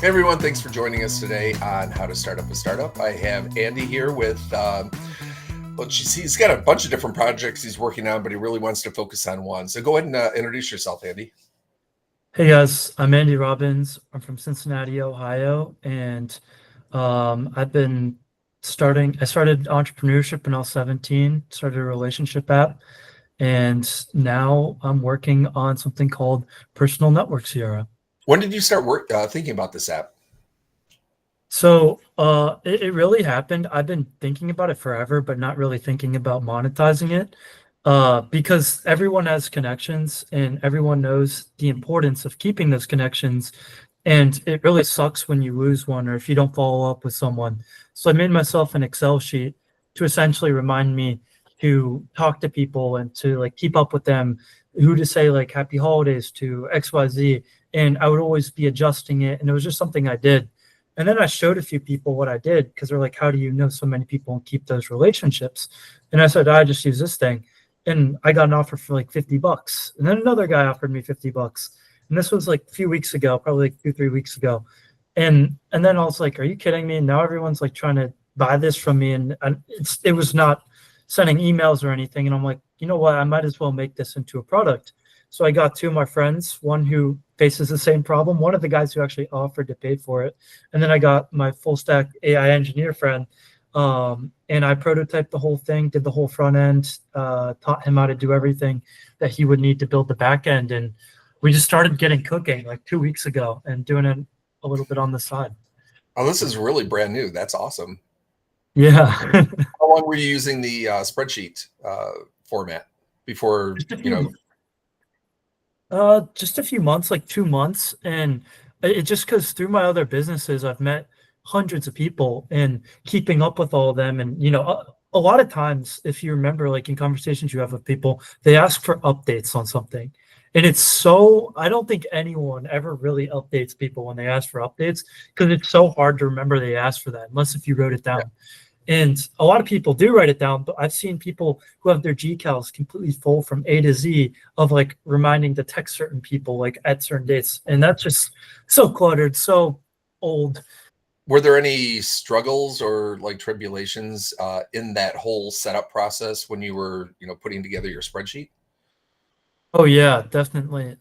Hey everyone, thanks for joining us today on How to Start Up a Startup. I have Andy here with, he's got a bunch of different projects he's working on, but he really wants to focus on one. So go ahead and introduce yourself, Andy. Hey guys, I'm Andy Robbins. I'm from Cincinnati, Ohio, and I started entrepreneurship when I was 17, started a relationship app, and now I'm working on something called Personal Network CRM. When did you start thinking about this app? So it really happened. I've been thinking about it forever, but not really thinking about monetizing it. Because everyone has connections and everyone knows the importance of keeping those connections. And it really sucks when you lose one or if you don't follow up with someone. So I made myself an Excel sheet to essentially remind me to talk to people and to like keep up with them, who to say like happy holidays to XYZ. And I would always be adjusting it. And it was just something I did. And then I showed a few people what I did because they're like, how do you know so many people and keep those relationships? And I said, I just use this thing. And I got an offer for like $50. And then another guy offered me $50. And this was like a few weeks ago, probably like 2, 3 weeks ago. And then I was like, are you kidding me? And now everyone's like trying to buy this from me. And it was not sending emails or anything. And I'm like, you know what? I might as well make this into a product. So I got two of my friends, one who faces the same problem, one of the guys who actually offered to pay for it. And then I got my full stack AI engineer friend. And I prototyped the whole thing, did the whole front end, taught him how to do everything that he would need to build the back end. And we just started getting cooking like 2 weeks ago and doing it a little bit on the side. Oh, this is really brand new. That's awesome. Yeah. How long were you using the spreadsheet format before, Just a few months, like 2 months. And it just because through my other businesses, I've met hundreds of people and keeping up with all of them. And, a lot of times, if you remember, like in conversations you have with people, they ask for updates on something. And I don't think anyone ever really updates people when they ask for updates because it's so hard to remember they asked for that, unless if you wrote it down. And a lot of people do write it down, but I've seen people who have their GCals completely full from A to Z of like reminding to text certain people like at certain dates. And that's just so cluttered, so old. Were there any struggles or like tribulations in that whole setup process when you were, putting together your spreadsheet? Oh yeah, definitely.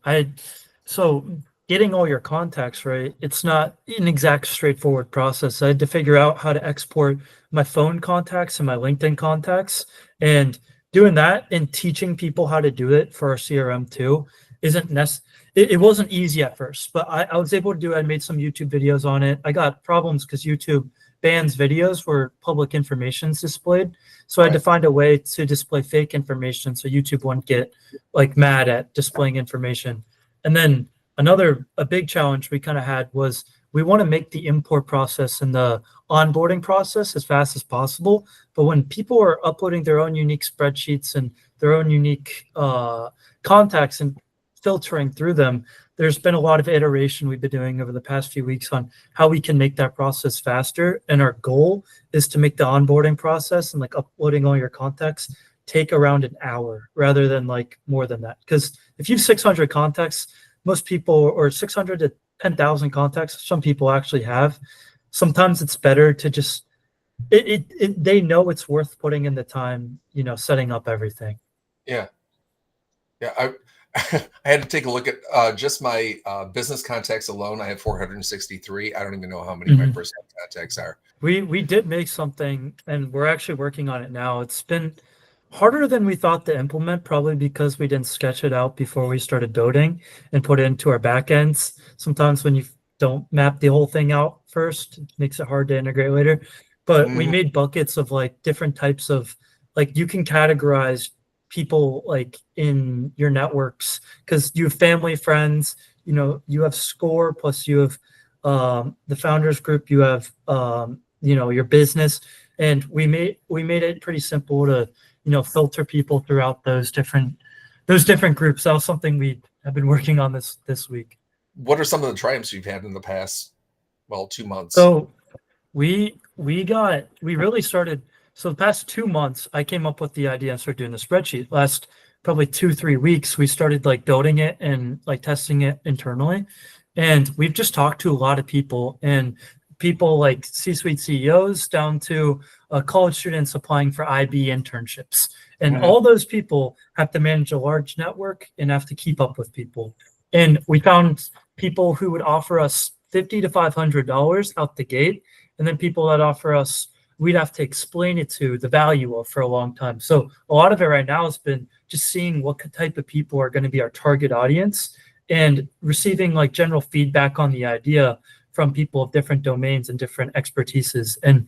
So getting all your contacts right, it's not an exact straightforward process. I had to figure out how to export my phone contacts and my LinkedIn contacts. And doing that and teaching people how to do it for our CRM too isn't necessary. It wasn't easy at first, but I was able to do it. I made some YouTube videos on it. I got problems because YouTube bans videos where public information is displayed. So I had to find a way to display fake information so YouTube wouldn't get like mad at displaying information. And then a big challenge we kind of had was we want to make the import process and the onboarding process as fast as possible. But when people are uploading their own unique spreadsheets and their own unique contacts and filtering through them, there's been a lot of iteration we've been doing over the past few weeks on how we can make that process faster. And our goal is to make the onboarding process and like uploading all your contacts take around an hour rather than like more than that. Because if you have 600 contacts, most people, or 600 to 10,000 contacts, some people actually have. Sometimes it's better to just, they know it's worth putting in the time, setting up everything. Yeah. Yeah. I had to take a look at just my business contacts alone. I have 463. I don't even know how many my personal contacts are. We did make something, and we're actually working on it now. It's been harder than we thought to implement, probably because we didn't sketch it out before we started building and put it into our backends. Sometimes when you don't map the whole thing out first, it makes it hard to integrate later. But we made buckets of like different types of, like you can categorize people like in your networks because you have family, friends, you have score, plus you have the founders group, you have your business. And we made it pretty simple to filter people throughout those different groups. That was something we have been working on this week. What are some of the triumphs you've had in the past 2 months? So we really started. So the past 2 months, I came up with the idea and started doing the spreadsheet. Last probably 2, 3 weeks, we started like building it and like testing it internally. And we've just talked to a lot of people, and people like C-suite CEOs down to college students applying for IB internships. And Mhm. all those people have to manage a large network and have to keep up with people. And we found people who would offer us $50 to $500 out the gate, and then people that offer us, we'd have to explain it to the value of for a long time. So a lot of it right now has been just seeing what type of people are going to be our target audience and receiving like general feedback on the idea from people of different domains and different expertises. And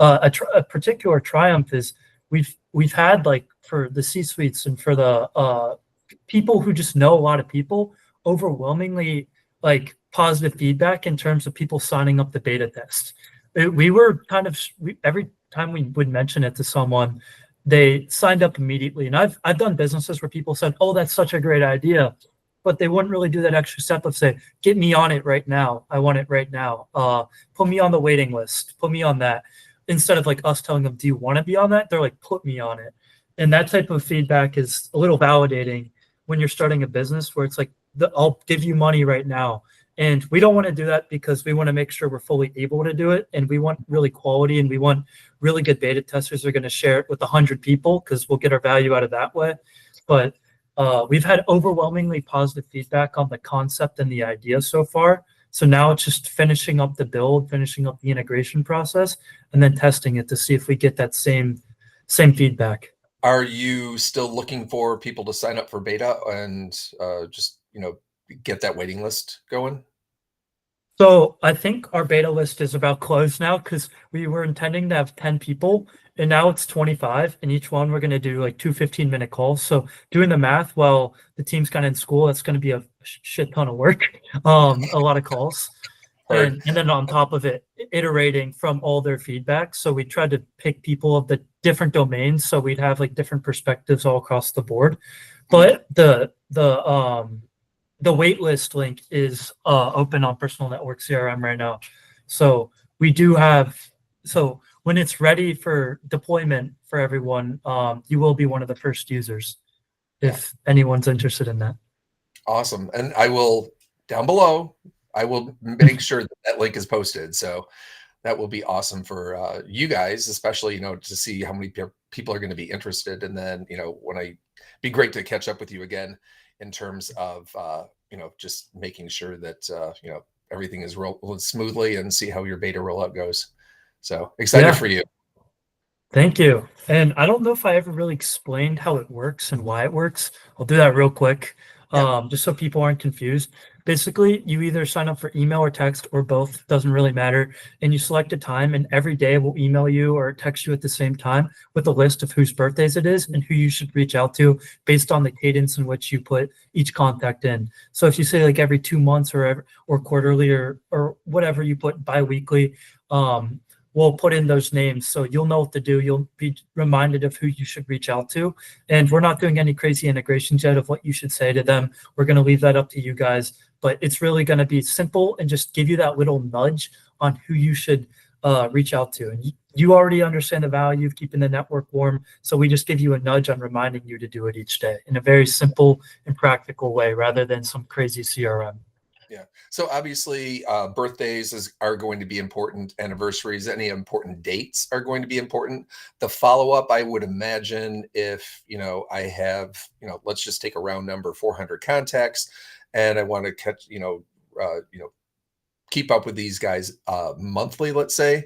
a particular triumph is we've had like for the C-suites and for the people who just know a lot of people, overwhelmingly like positive feedback in terms of people signing up the beta test. We were kind of every time we would mention it to someone, they signed up immediately. And I've done businesses where people said, "Oh, that's such a great idea," but they wouldn't really do that extra step of say, "Get me on it right now. I want it right now. Put me on the waiting list. Put me on that." Instead of like us telling them, "Do you want to be on that?" They're like, "Put me on it." And that type of feedback is a little validating when you're starting a business where it's like, I'll give you money right now. And we don't want to do that because we want to make sure we're fully able to do it. And we want really quality, and we want really good beta testers who are going to share it with 100 people because we'll get our value out of that way. But we've had overwhelmingly positive feedback on the concept and the idea so far. So now it's just finishing up the build, finishing up the integration process, and then testing it to see if we get that same feedback. Are you still looking for people to sign up for beta and just, get that waiting list going? So I think our beta list is about closed now because we were intending to have 10 people and now it's 25. And each one we're going to do like two 15-minute calls. So doing the math while the team's kind of in school, that's going to be a shit ton of work, a lot of calls. Heard. And then on top of it, iterating from all their feedback. So we tried to pick people of the different domains. So we'd have like different perspectives all across the board. But the waitlist link is open on Personal Network CRM right now. So we do have, so when it's ready for deployment for everyone, you will be one of the first users if anyone's interested in that. Awesome. And I will, down below, I will make sure that that link is posted. So that will be awesome for you guys, especially, to see how many people are going to be interested. And then, be great to catch up with you again in terms of, just making sure that, everything is rolling smoothly and see how your beta rollout goes. So excited for you. Thank you. And I don't know if I ever really explained how it works and why it works. I'll do that real quick, just so people aren't confused. Basically, you either sign up for email or text or both, doesn't really matter. And you select a time, and every day we'll email you or text you at the same time with a list of whose birthdays it is and who you should reach out to based on the cadence in which you put each contact in. So if you say like every 2 months or quarterly or whatever you put biweekly, we'll put in those names so you'll know what to do. You'll be reminded of who you should reach out to. And we're not doing any crazy integrations yet of what you should say to them. We're going to leave that up to you guys, but it's really going to be simple and just give you that little nudge on who you should reach out to. And you already understand the value of keeping the network warm. So we just give you a nudge on reminding you to do it each day in a very simple and practical way rather than some crazy CRM. Yeah. So obviously, birthdays are going to be important. Anniversaries, any important dates are going to be important. The follow up, I would imagine, if I have, let's just take a round number, 400 contacts, and I want to catch, keep up with these guys monthly, let's say.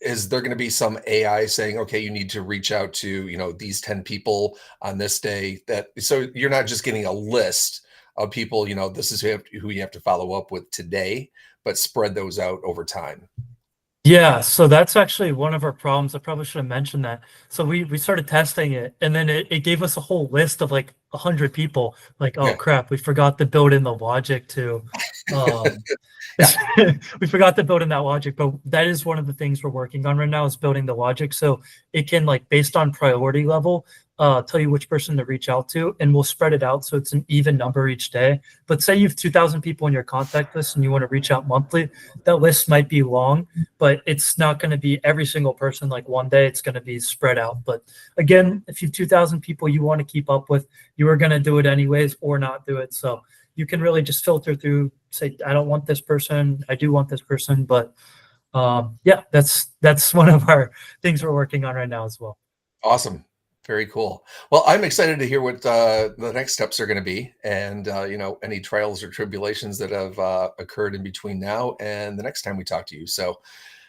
Is there going to be some AI saying, okay, you need to reach out to these 10 people on this day? So you're not just getting a list of people, this is who you have to follow up with today, but spread those out over time. Yeah, so that's actually one of our problems. I probably should have mentioned that. So we started testing it, and then it gave us a whole list of like 100 people. Like, oh crap, we forgot to build in the logic to we forgot to build in that logic, but that is one of the things we're working on right now is building the logic so it can, like, based on priority level, tell you which person to reach out to, and we'll spread it out so it's an even number each day. But say you have 2,000 people in your contact list and you want to reach out monthly, that list might be long, but it's not going to be every single person like one day. It's going to be spread out. But again, if you have 2,000 people you want to keep up with, you are going to do it anyways or not do it. So you can really just filter through, say, I don't want this person, I do want this person. But yeah, that's one of our things we're working on right now as well. Awesome. Very cool. Well, I'm excited to hear what the next steps are going to be, and any trials or tribulations that have occurred in between now and the next time we talk to you. So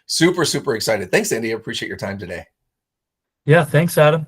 super, super excited. Thanks, Andy. I appreciate your time today. Yeah, thanks, Adam.